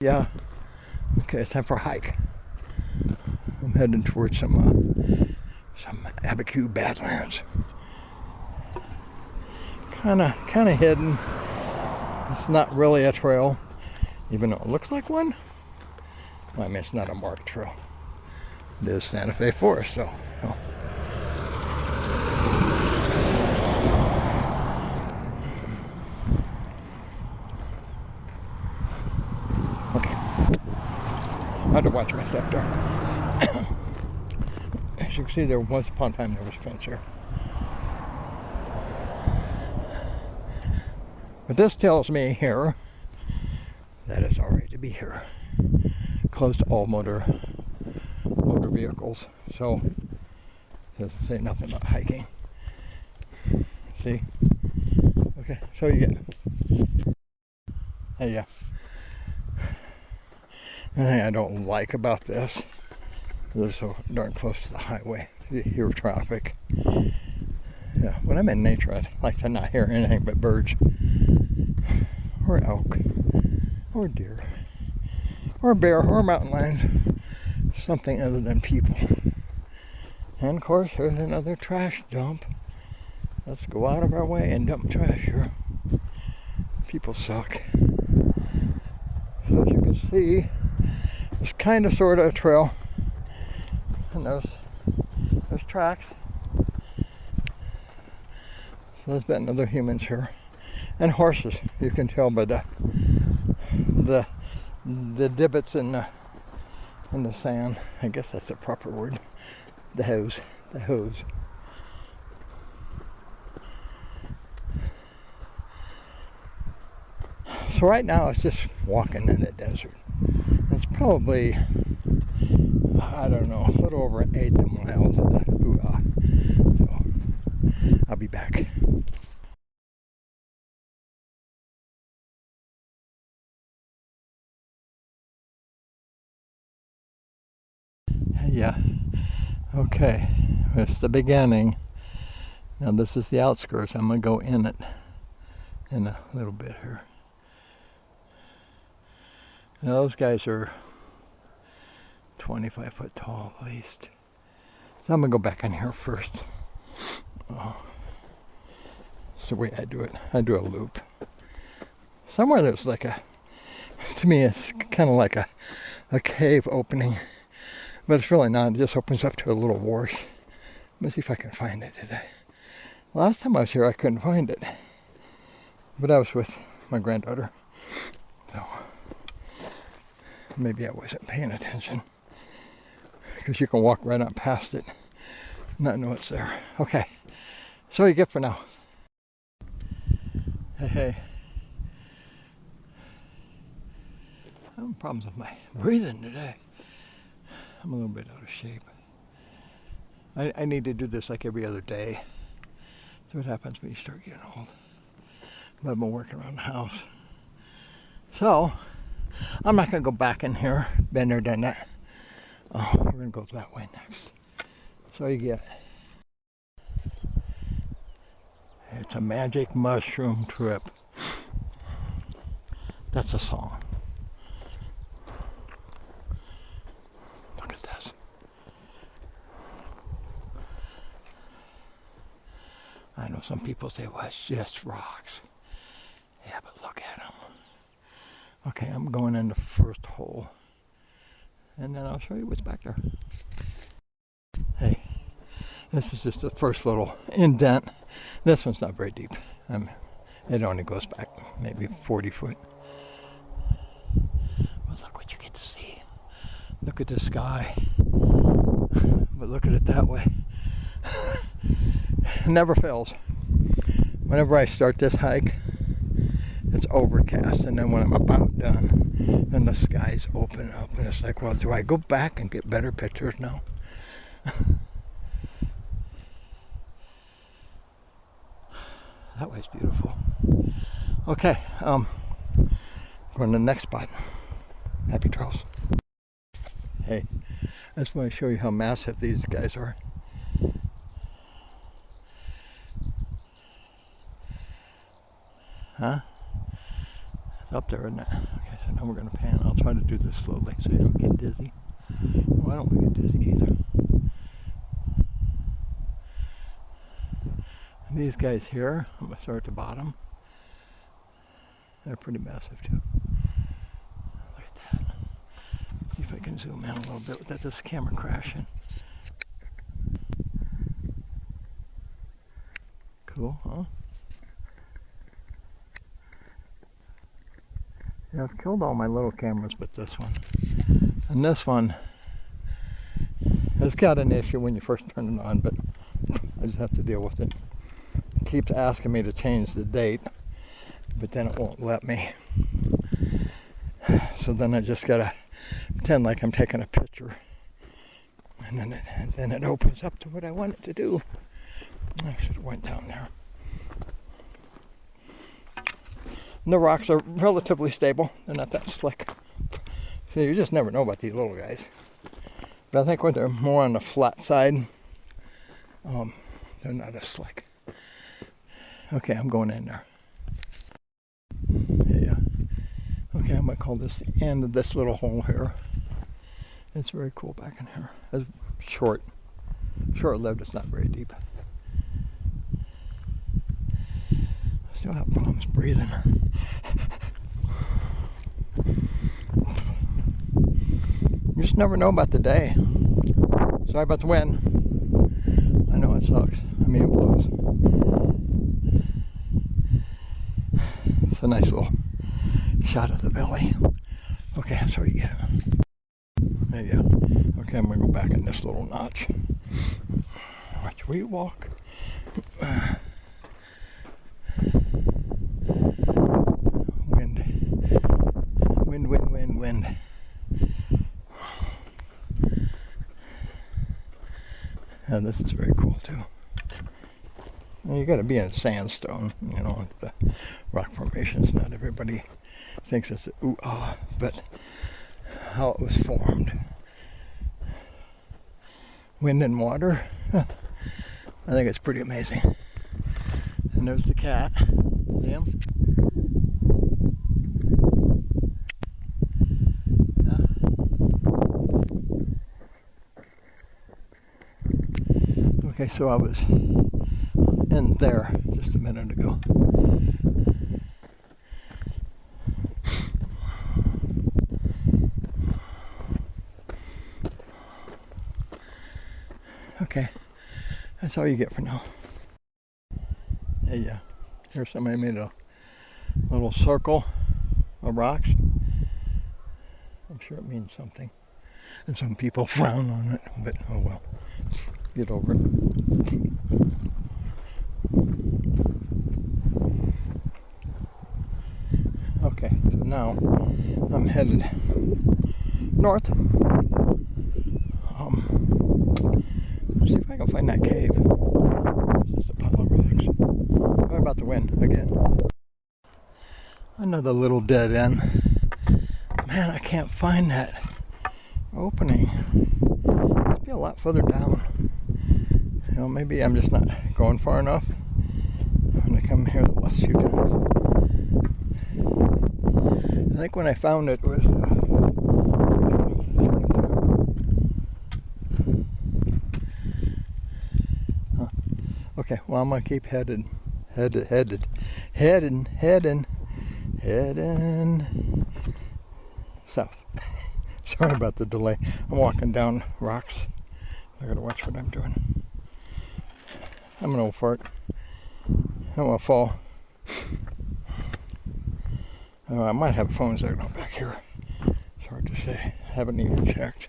Yeah, okay, it's time for a hike. I'm heading towards some Abiquiu Badlands. Kinda hidden. It's not really a trail, even though it looks like one. Well, I mean, it's not a marked trail. It is Santa Fe Forest, so. Okay. I had to watch my step there. As you can see, there once upon a time there was a fence here. But this tells me here that it's alright to be here. Closed to all motor vehicles. So it doesn't say nothing about hiking. See? Okay, so you get. Hey, yeah. The thing I don't like about this is it's so darn close to the highway. You hear traffic. Yeah, when I'm in nature, I like to not hear anything but birds, or elk, or deer, or bear, or mountain lions. Something other than people. And of course, there's another trash dump. Let's go out of our way and dump trash here. People suck. So as you can see, it's kind of sort of a trail. And there's tracks. So there's been other humans here. And horses. You can tell by the divots in the sand. I guess that's the proper word. The hooves. So right now it's just walking in the desert. It's probably, I don't know, a little over 1/8 mile to the Ooh-ah. So I'll be back. Yeah. Okay. It's the beginning. Now this is the outskirts. I'm going to go in it in a little bit here. Now those guys are 25 foot tall at least. So I'm going to go back in here first. Oh. It's the way I do it. I do a loop. Somewhere there's like to me it's kind of like a cave opening. But it's really not. It just opens up to a little wash. Let me see if I can find it today. Last time I was here, I couldn't find it. But I was with my granddaughter. So maybe I wasn't paying attention. Because you can walk right up past it and not know it's there. Okay. So you get for now. Hey. I'm having problems with my breathing today. I'm a little bit out of shape. I need to do this like every other day. That's what happens when you start getting old. But I've been working around the house. So, I'm not going to go back in here. Been there, done that. Oh, we're going to go that way next. So you get. It's a magic mushroom trip. That's a song. I know some people say, well, it's just rocks. Yeah, but look at them. Okay, I'm going in the first hole. And then I'll show you what's back there. Hey, this is just the first little indent. This one's not very deep. It only goes back maybe 40 foot. Well, look what you get to see. Look at the sky. But look at it that way. It never fails. Whenever I start this hike, it's overcast, and then when I'm about done, then the skies open up, and it's like, well, do I go back and get better pictures now? That way's beautiful. Okay, going to the next spot. Happy trails. Hey, I just want to show you how massive these guys are. Huh? It's up there, isn't it? Okay, so now we're going to pan. I'll try to do this slowly so you don't get dizzy. Well, I don't want to get dizzy either. And these guys here, I'm going to start at the bottom. They're pretty massive too. Look at that. See if I can zoom in a little bit without this camera crashing. Cool, huh? Yeah, I've killed all my little cameras but this one. And this one has got an issue when you first turn it on, but I just have to deal with it. It keeps asking me to change the date, but then it won't let me. So then I just gotta pretend like I'm taking a picture. And then it opens up to what I want it to do. I should have went down there. And the rocks are relatively stable. They're not that slick. So you just never know about these little guys. But I think when they're more on the flat side, they're not as slick. Okay, I'm going in there. Yeah. Okay, I'm going to call this the end of this little hole here. It's very cool back in here. It's short-lived. It's not very deep. I still have problems breathing. You just never know about the day. Sorry about the wind. I know it sucks. I mean, it blows. It's a nice little shot of the belly. Okay, that's where you get it. There you go. Okay, I'm going to go back in this little notch. Watch where you walk. Wind. And this is very cool too. Well, you got to be in sandstone, you know, the rock formations. Not everybody thinks it's but how it was formed. Wind and water. I think it's pretty amazing. And there's the cat. See him? Okay, so I was in there just a minute ago. Okay, that's all you get for now. Yeah, here's somebody made a little circle of rocks. I'm sure it means something. And some people frown on it, but oh well. Get over it. Okay, so now I'm headed north. See if I can find that cave. It's just a pile of rocks. Sorry about the wind again. Another little dead end. Man, I can't find that opening. Must be a lot further down. You know, maybe I'm just not going far enough. When I come here the last few times. I think when I found it was okay, well I'm gonna keep heading south. Sorry about the delay. I'm walking down rocks. I gotta watch what I'm doing. I'm an old fart. I don't want to fall. I might have phone signal back here. It's hard to say. Haven't even checked.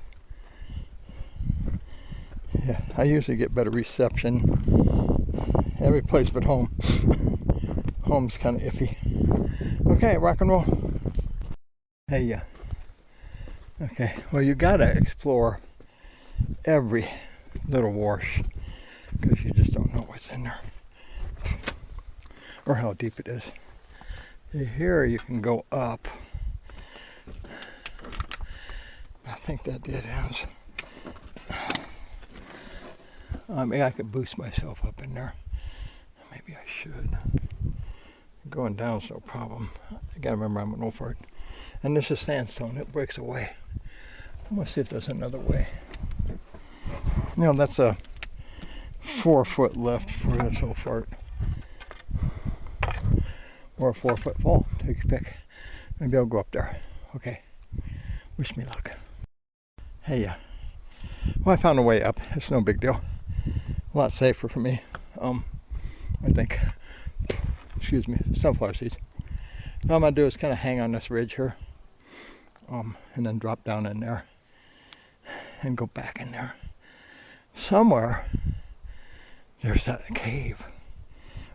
Yeah, I usually get better reception every place but home. Home's kind of iffy. Okay, rock and roll. Hey, yeah. Okay, well you gotta explore every little wash because you just don't know what's in there or how deep it is. Here you can go up. I think that dead ends. I mean, I could boost myself up in there. Maybe I should. Going down's no problem. I gotta remember I'm an old fart. And this is sandstone. It breaks away. I'm gonna see if there's another way. You know, that's a 4-foot lift for this whole fart. Or a 4-foot fall. Take your pick. Maybe I'll go up there. Okay. Wish me luck. Hey, well, I found a way up. It's no big deal. A lot safer for me. I think. Excuse me. Sunflower seeds. What I'm gonna do is kind of hang on this ridge here. And then drop down in there. And go back in there. Somewhere there's that cave.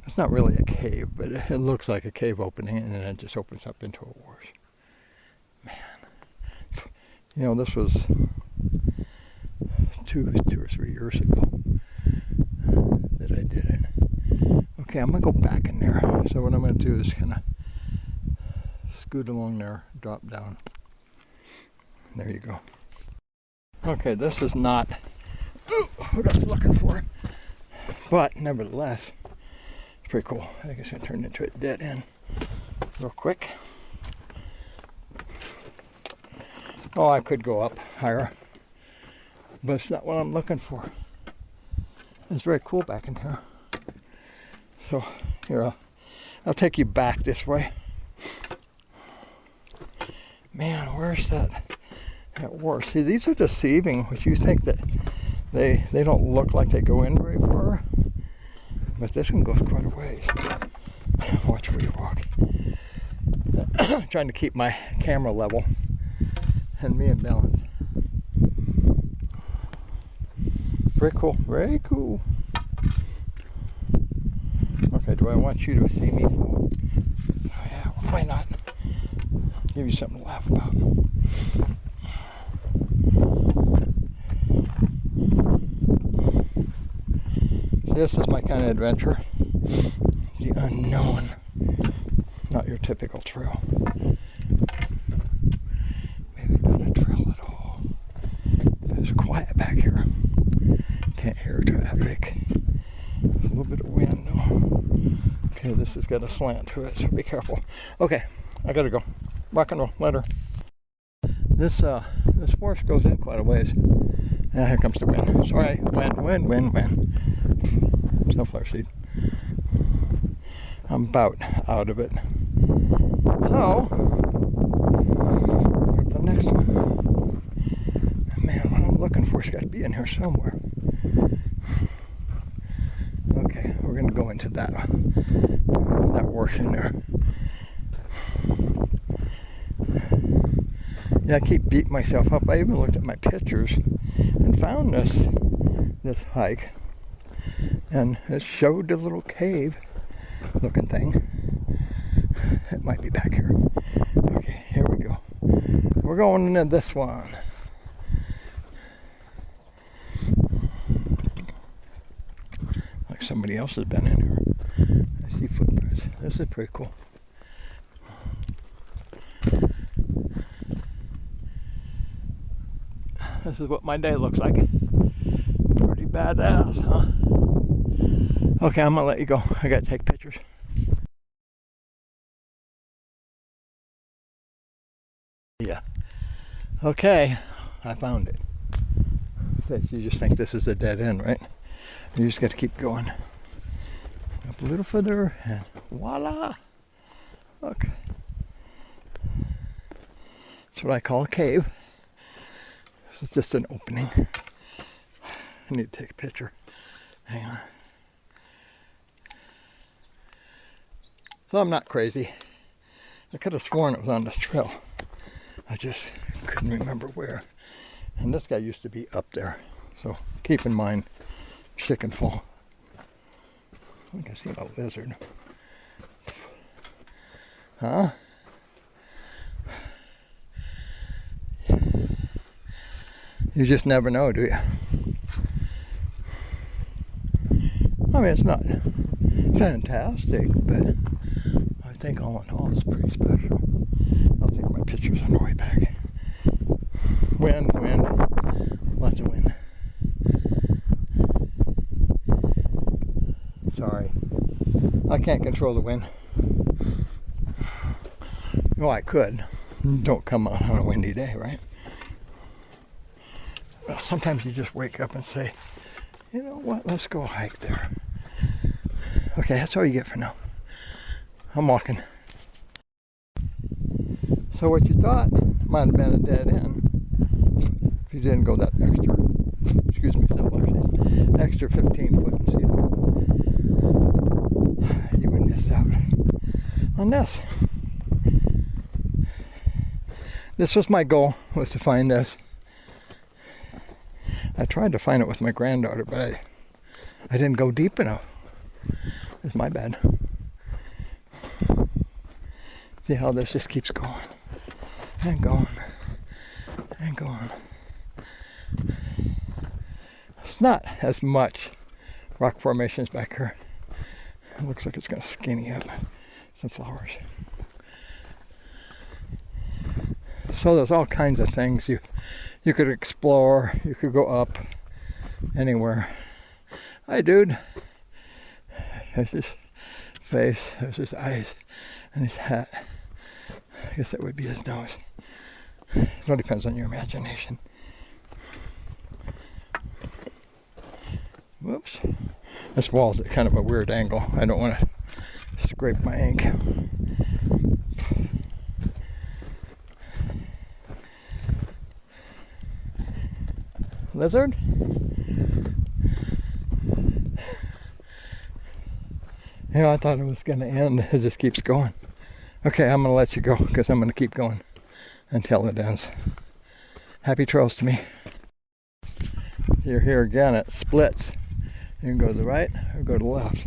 It's not really a cave, but it looks like a cave opening, and then it just opens up into a wash. Man, you know, this was two or 3 years ago that I did it. Okay, I'm gonna go back in there. So what I'm gonna do is kind of scoot along there, drop down. There you go. Okay, this is not what I was looking for, but nevertheless, it's pretty cool. I think it's gonna turn into a dead end real quick. Oh, I could go up higher, but it's not what I'm looking for. It's very cool back in here. So here, I'll take you back this way. Man, where's that war? See, these are deceiving, which you think that they don't look like they go in very far, but this one goes quite a ways. Watch where you walk. Trying to keep my camera level and me in balance. Very cool, very cool. Okay, do I want you to see me fall? Oh yeah, why not? Give you something to laugh about. So this is my kind of adventure. The unknown. Not your typical trail. Maybe not a trail at all. It's quiet back here. Can't hear traffic. There's a little bit of wind though. Okay, this has got a slant to it, so be careful. Okay, I gotta go. Rock and roll, later. This forest goes in quite a ways. Now here comes the wind. Sorry, wind. Sunflower seed. I'm about out of it. So, go to the next one. Man, what I'm looking for has got to be in here somewhere. Okay, we're going to go into that wash in there. Yeah, I keep beating myself up. I even looked at my pictures and found this hike, and it showed a little cave looking thing. It might be back here. Okay, here we go. We're going into this one. Like somebody else has been in here. I see footprints. This is pretty cool. This is what my day looks like. Pretty badass, huh? Okay, I'm gonna let you go. I gotta take pictures. Yeah. Okay, I found it. So you just think this is a dead end, right? You just gotta keep going. Up a little further, and voila! Look. That's what I call a cave. This is just an opening. I need to take a picture. Hang on. So I'm not crazy. I could have sworn it was on this trail. I just couldn't remember where. And this guy used to be up there. So keep in mind, shit can fall. I think I seen a lizard. Huh? You just never know, do you? I mean, it's not fantastic, but I think all in all, it's pretty special. I'll take my pictures on the way back. Wind, lots of wind. Sorry, I can't control the wind. Well, I could. don't come out on a windy day, right? Well, sometimes you just wake up and say, you know what, let's go hike there. Okay, that's all you get for now. I'm walking. So what you thought might have been a dead end, if you didn't go that extra 15 foot and see the hole, you would miss out on this. This was my goal, was to find this. I tried to find it with my granddaughter, but I didn't go deep enough. It's my bad. See how this just keeps going and going and going. It's not as much rock formations back here. It looks like it's going to skinny up some flowers. So there's all kinds of things you could explore. You could go up anywhere. Hi, dude. There's his face. There's his eyes and his hat. I guess that would be his nose. It all depends on your imagination. Whoops. This wall's at kind of a weird angle. I don't want to scrape my ink. Lizard? You know, I thought it was going to end. It just keeps going. Okay, I'm going to let you go because I'm going to keep going until it ends. Happy trails to me. You're here again, it splits. You can go to the right or go to the left.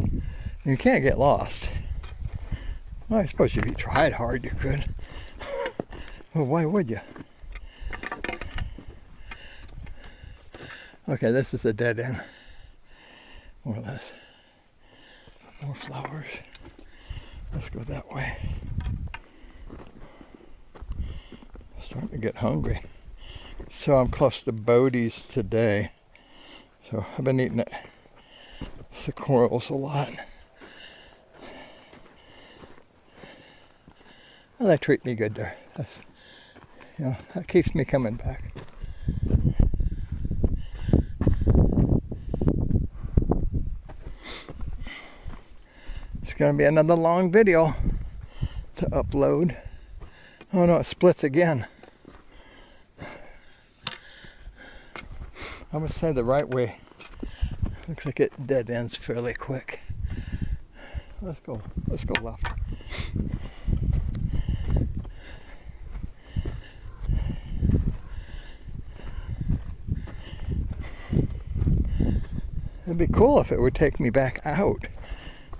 You can't get lost. Well, I suppose if you tried hard, you could. Well, why would you? Okay, this is a dead end. More or less. More flowers. Let's go that way. Starting to get hungry. So I'm close to Bodie's today. So I've been eating at Sequoials a lot. Well, they treat me good there. That's, you know, that keeps me coming back. It's going to be another long video to upload. Oh no, it splits again. I would say the right way. Looks like it dead ends fairly quick. Let's go left. It'd be cool if it would take me back out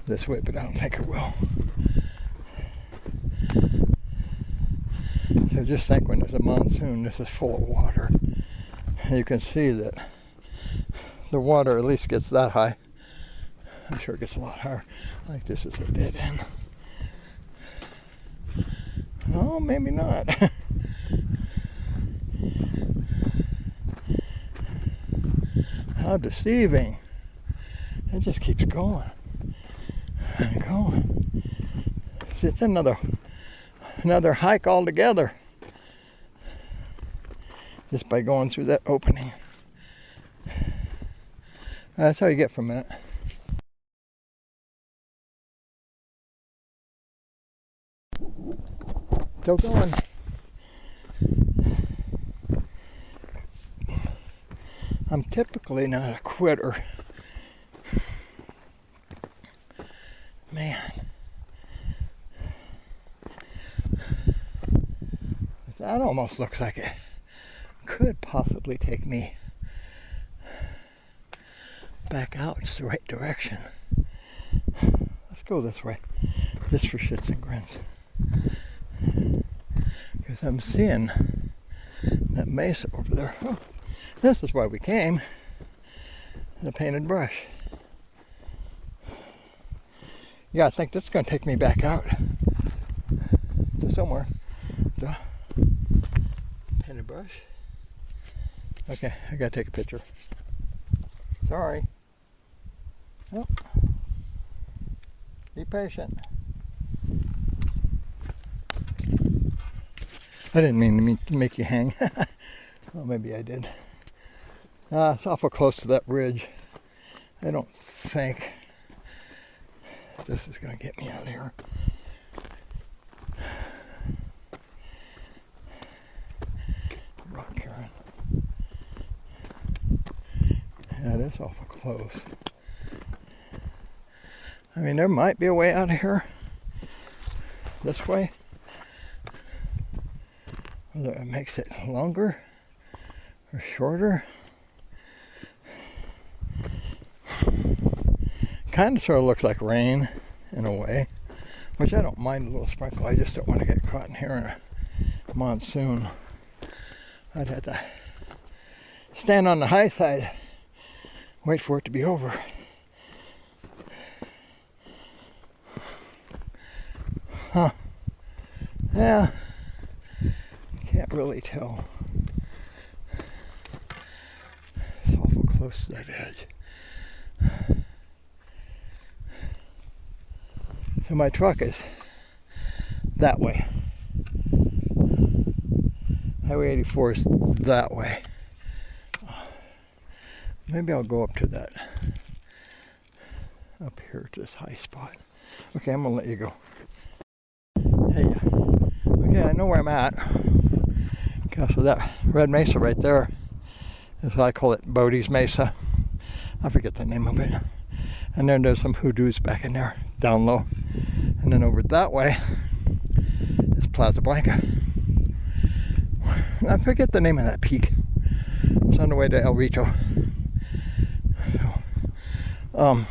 this way, but I don't think it will. So just think, when there's a monsoon, this is full of water. And you can see that the water at least gets that high. I'm sure it gets a lot higher. Like this is a dead end. Oh, maybe not. How deceiving. It just keeps going and going. It's another hike altogether. Just by going through that opening. That's how you get for a minute. Still going. I'm typically not a quitter. Man. That almost looks like it could possibly take me back out. It's the right direction. Let's go this way, just for shits and grins. Because I'm seeing that mesa over there. Oh, this is why we came. The painted brush. Yeah, I think this is going to take me back out to somewhere. The painted brush. Okay, I gotta take a picture. Sorry. Oh. Be patient. I didn't mean to make you hang. Well, maybe I did. It's awful close to that ridge. I don't think this is going to get me out of here. Rock Karen. Yeah, it is awful close. I mean, there might be a way out of here. This way. Whether it makes it longer or shorter. Kind of sort of looks like rain in a way, which I don't mind a little sprinkle. I just don't want to get caught in here in a monsoon. I'd have to stand on the high side, wait for it to be over. Huh. Yeah. Can't really tell. It's awful close to that edge. So my truck is that way. Highway 84 is that way. Maybe I'll go up to that, up here to this high spot. Okay, I'm gonna let you go. Hey, okay, I know where I'm at. Okay, so that red mesa right there is what I call it, Bodie's Mesa. I forget the name of it. And then there's some hoodoos back in there, down low. And then over that way is Plaza Blanca. I forget the name of that peak. It's on the way to El Rito. So,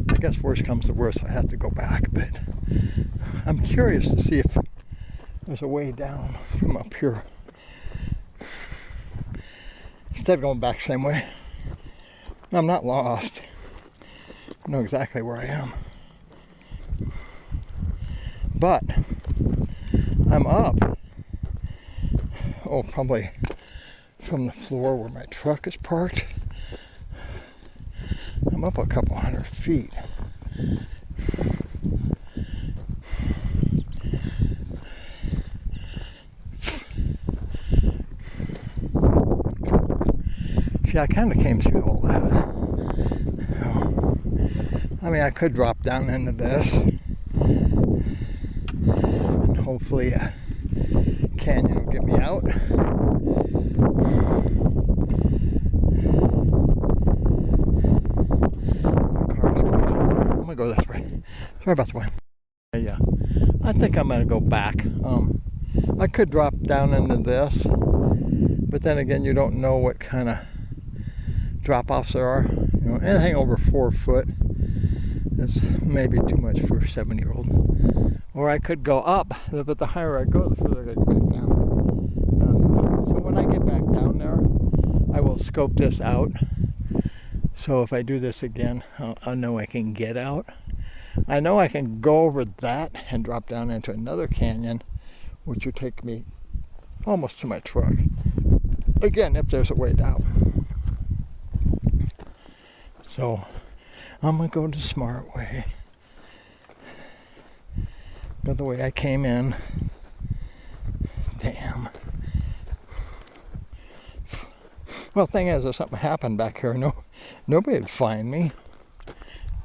I guess worst comes to worst, I have to go back, but I'm curious to see if there's a way down from up here. Instead of going back the same way. I'm not lost. I know exactly where I am. But I'm up. Oh, probably from the floor where my truck is parked. I'm up a couple 100 feet. See, I kind of came through all that. I mean, I could drop down into this. And hopefully a canyon will get me out. My car's close. I'm going to go this way. Sorry about the wind. Yeah, I think I'm going to go back. I could drop down into this. But then again, you don't know what kind of drop-offs there are. You know, anything over 4 foot is maybe too much for a 7-year-old. Or I could go up, but the higher I go, the further I go back down. So when I get back down there, I will scope this out. So if I do this again, I'll know I can get out. I know I can go over that and drop down into another canyon, which would take me almost to my truck. Again, if there's a way down. So I'm going to go the smart way. Go the way I came in. Damn. Well, thing is, if something happened back here, nobody would find me.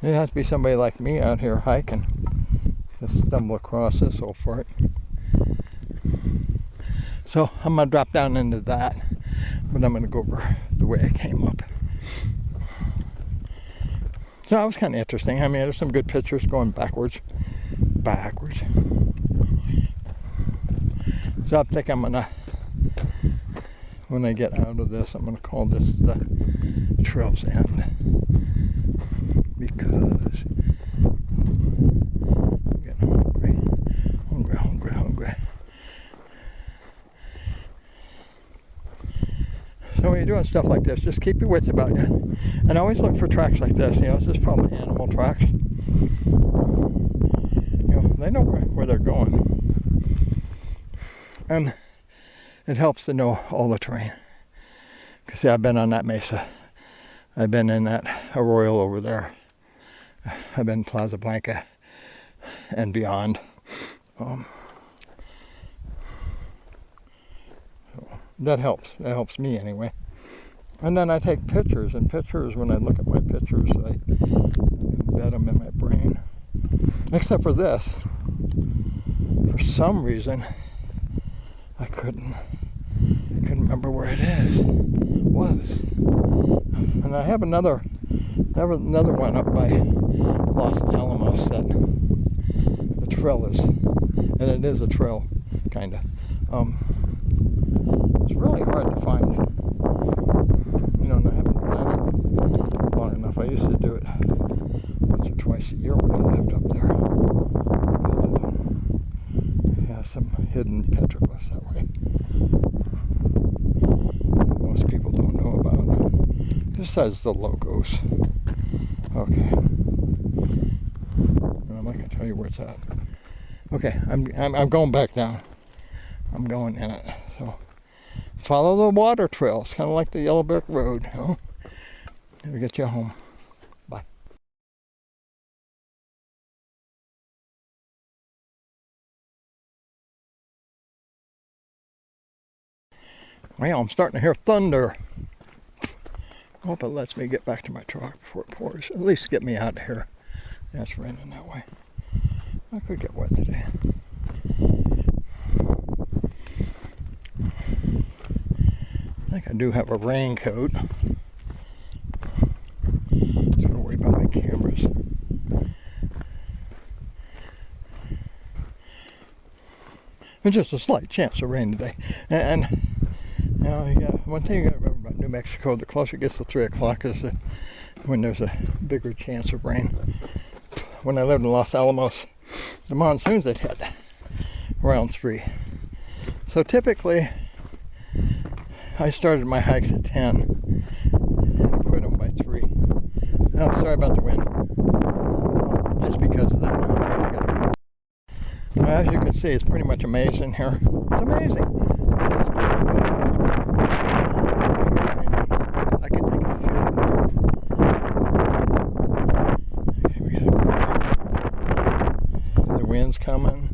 It has to be somebody like me out here hiking. Just stumble across this whole fort. So I'm going to drop down into that, but I'm going to go over the way I came up. So that was kind of interesting. I mean, there's some good pictures going backwards. So I think I'm gonna, when I get out of this, I'm gonna call this the trail's end, because I'm getting hungry. So when you're doing stuff like this, just keep your wits about you. And always look for tracks like this. You know, this is probably animal tracks. You know, they know where they're going. And it helps to know all the terrain. Because see, I've been on that mesa. I've been in that arroyo over there. I've been in Plaza Blanca and beyond. That helps. That helps me anyway. And then I take pictures, and pictures, when I look at my pictures, I embed them in my brain. Except for this. For some reason, I couldn't remember where it was. And I have another one up by Los Alamos that the trail is, and it is a trail, kind of. It's really hard to find. You know, and I haven't done it long enough. I used to do it once or twice a year when I lived up there. But, yeah, some hidden petroglyphs that way. Most people don't know about. Besides the logos. Okay. And I'm not going to tell you where it's at. Okay, I'm going back down. I'm going in it. So follow the water trail. It's kind of like the Yellow Brick Road. You know? It'll get you home. Bye. Well, I'm starting to hear thunder. I hope it lets me get back to my truck before it pours. At least get me out of here. Yeah, it's raining that way. I could get wet today. I think I do have a raincoat. Just gonna worry about my cameras. There's just a slight chance of rain today. And you know, one thing you gotta remember about New Mexico, the closer it gets to 3 o'clock is when there's a bigger chance of rain. When I lived in Los Alamos, the monsoons had hit around 3. So typically, I started my hikes at 10 and quit them by 3. Oh, sorry about the wind. Just because of that. So as you can see, it's pretty much amazing here. It's amazing. I can feel it. Okay, we got the wind's coming.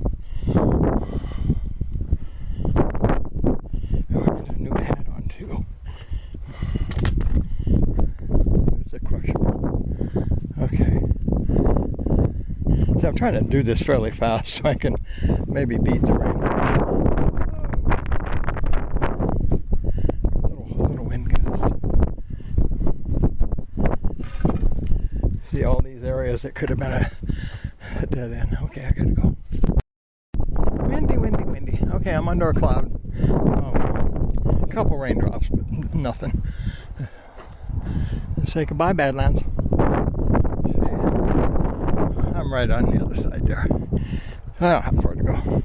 I'm trying to do this fairly fast so I can maybe beat the rain. Little wind gusts. See all these areas that could have been a dead end. Okay, I gotta go. Windy. Okay, I'm under a cloud. A couple raindrops, but nothing. Say goodbye, Badlands. I'm right on the other side there. I don't have far to go.